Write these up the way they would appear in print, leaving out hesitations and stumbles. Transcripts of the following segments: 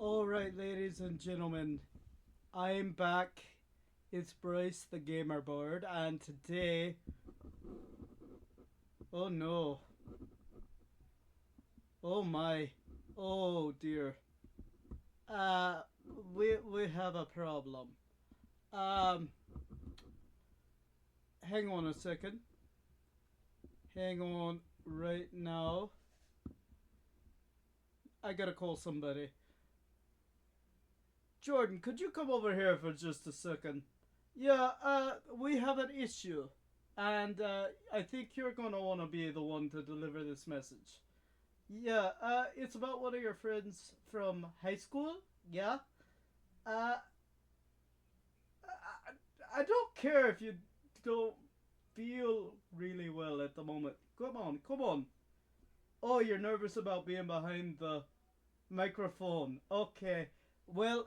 Alright, ladies and gentlemen, I'm back. It's Bryce the Gamer Board, and today. Oh no. Oh my. Oh dear. Uh, we have a problem. Um, Hang on a second. Hang on right now. I gotta call somebody. Jordan, could you come over here for just a second? Yeah, we have an issue. And I think you're gonna wanna be the one to deliver this message. Yeah, it's about one of your friends from high school. Yeah. Uh, I don't care if you don't feel really well at the moment. Come on, come on. Oh, you're nervous about being behind the microphone. Okay. Well,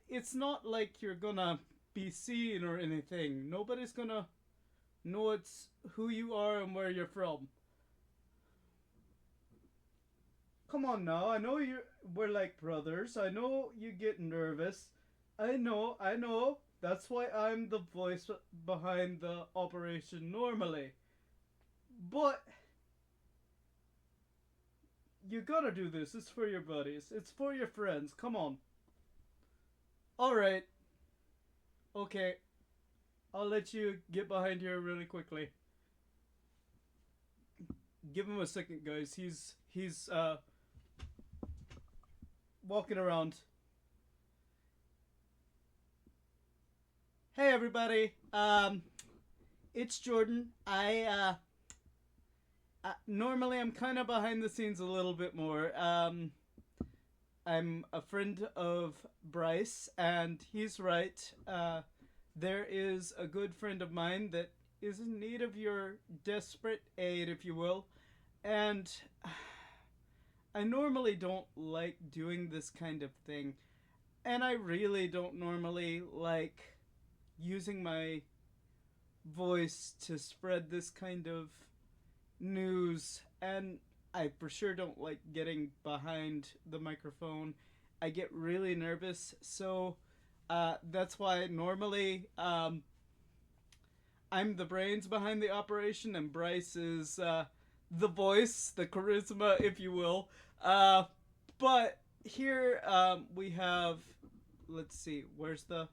it's not like you're gonna be seen or anything. Nobody's gonna know it's who you are and where you're from. Come on now. I know we're like brothers. I know you get nervous. I know. That's why I'm the voice behind the operation normally. But you gotta do this. It's for your buddies. It's for your friends. Come on. Alright. Okay. I'll let you get behind here really quickly. Give him a second, guys. He's walking around. Hey everybody. It's Jordan. Normally I'm kind of behind the scenes a little bit more. I'm a friend of Bryce, and he's right. There is a good friend of mine that is in need of your desperate aid, if you will. And I normally don't like doing this kind of thing. And I really don't normally like using my voice to spread this kind of news, and I for sure don't like getting behind the microphone. I get really nervous, so that's why normally I'm the brains behind the operation, and Bryce is the voice, the charisma, if you will. Uh, but here we have, let's see, where's the.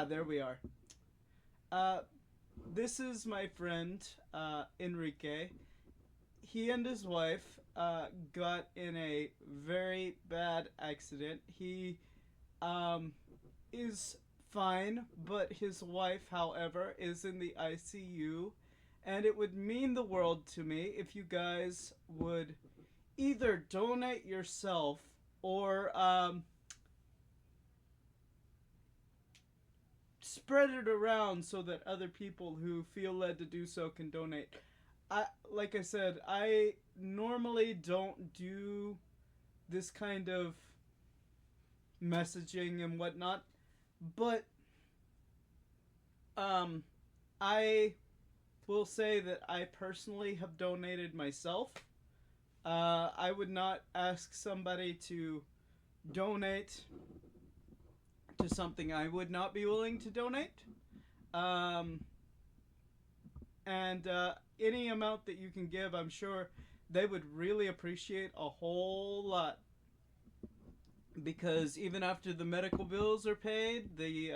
There we are. Uh, this is my friend Enrique. He and his wife got in a very bad accident. He um, is fine, but his wife, however, is in the ICU. And it would mean the world to me if you guys would either donate yourself or spread it around so that other people who feel led to do so can donate. Like I said, I normally don't do this kind of messaging and whatnot, but um, I will say that I personally have donated myself. I would not ask somebody to donate to something I would not be willing to donate. Um, and any amount that you can give, I'm sure they would really appreciate a whole lot. Because even after the medical bills are paid, the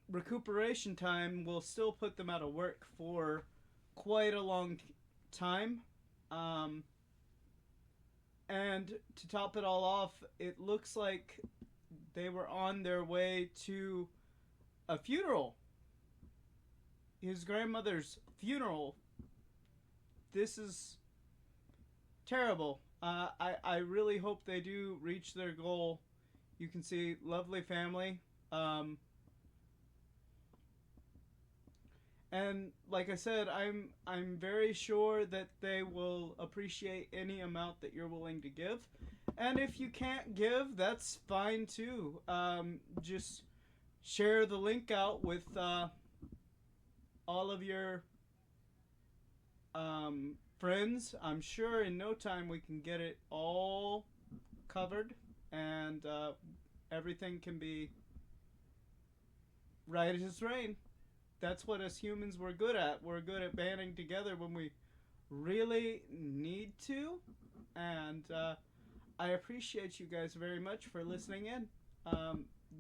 recuperation time will still put them out of work for quite a long time. Um, and to top it all off, it looks like they were on their way to a funeral. His grandmother's funeral. This is terrible. I really hope they do reach their goal. You can see lovely family. Um, and like I said, I'm very sure that they will appreciate any amount that you're willing to give. And if you can't give, that's fine too. Just share the link out with all of your friends. I'm sure in no time we can get it all covered, and everything can be right as rain. That's what us humans we're good at. We're good at banding together when we really need to. And I appreciate you guys very much for listening in.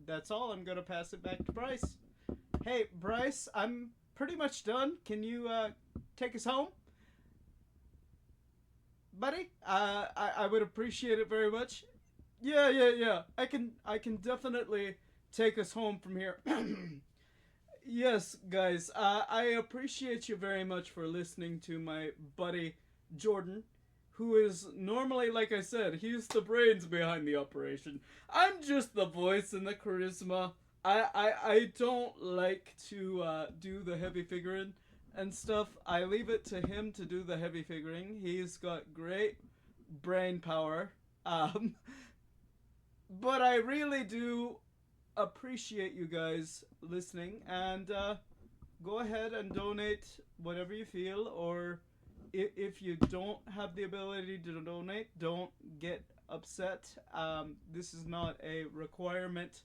That's all. I'm going to pass it back to Bryce. Hey, Bryce, I'm pretty much done. Can you take us home? Buddy, I would appreciate it very much. Yeah. I can definitely take us home from here. Yes, guys, I appreciate you very much for listening to my buddy Jordan, who is normally, like I said, he's the brains behind the operation. I'm just the voice and the charisma. I don't like to do the heavy figuring and stuff. I leave it to him to do the heavy figuring. He's got great brain power. Um, but I really do appreciate you guys listening, and go ahead and donate whatever you feel, or if you don't have the ability to donate, don't get upset. This is not a requirement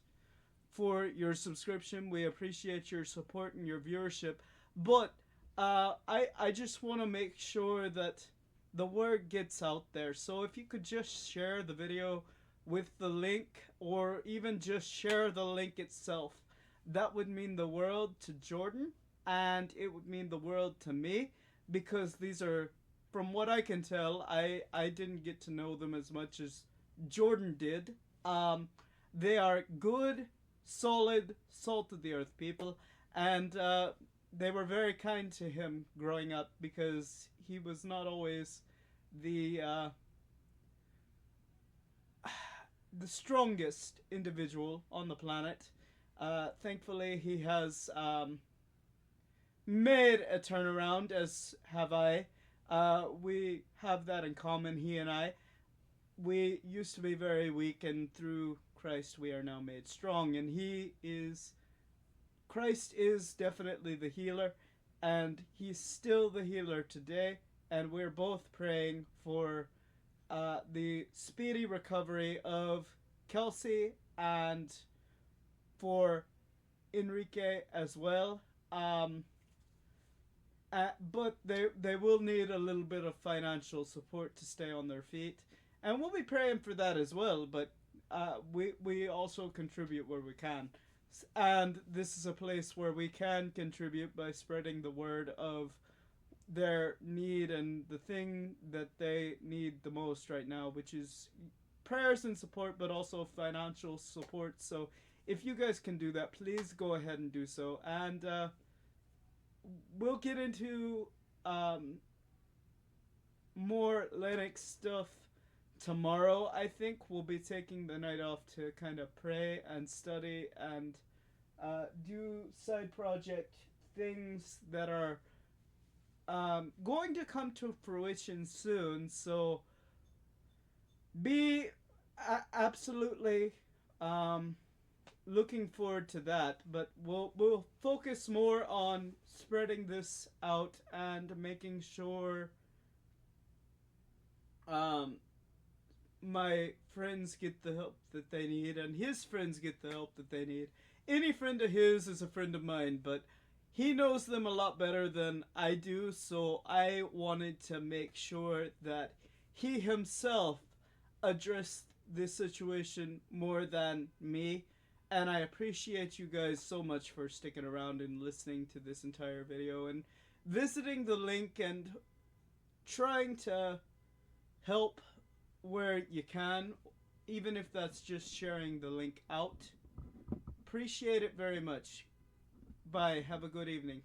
for your subscription. We appreciate your support and your viewership, but I just want to make sure that the word gets out there. So if you could just share the video with the link, or even just share the link itself, that would mean the world to Jordan, and it would mean the world to me, because these are, from what I can tell, I didn't get to know them as much as Jordan did. They are good, solid, salt of the earth people, and they were very kind to him growing up, because he was not always the the strongest individual on the planet. Thankfully, he has made a turnaround, as have I. We have that in common, he and I. We used to be very weak, and through Christ we are now made strong. And Christ is definitely the healer, and he's still the healer today. And we're both praying for the speedy recovery of Kelsey, and for Enrique as well. But they will need a little bit of financial support to stay on their feet, and we'll be praying for that as well. But we also contribute where we can, and this is a place where we can contribute by spreading the word of their need and the thing that they need the most right now, which is prayers and support, but also financial support. So if you guys can do that, please go ahead and do so. And we'll get into more Linux stuff tomorrow. I think we'll be taking the night off to kind of pray and study and do side project things that are going to come to fruition soon. So be absolutely looking forward to that. But we'll focus more on spreading this out and making sure my friends get the help that they need, and his friends get the help that they need. Any friend of his is a friend of mine, but he knows them a lot better than I do, so I wanted to make sure that he himself addressed this situation more than me. And I appreciate you guys so much for sticking around and listening to this entire video and visiting the link and trying to help where you can, even if that's just sharing the link out. Appreciate it very much. Bye. Have a good evening.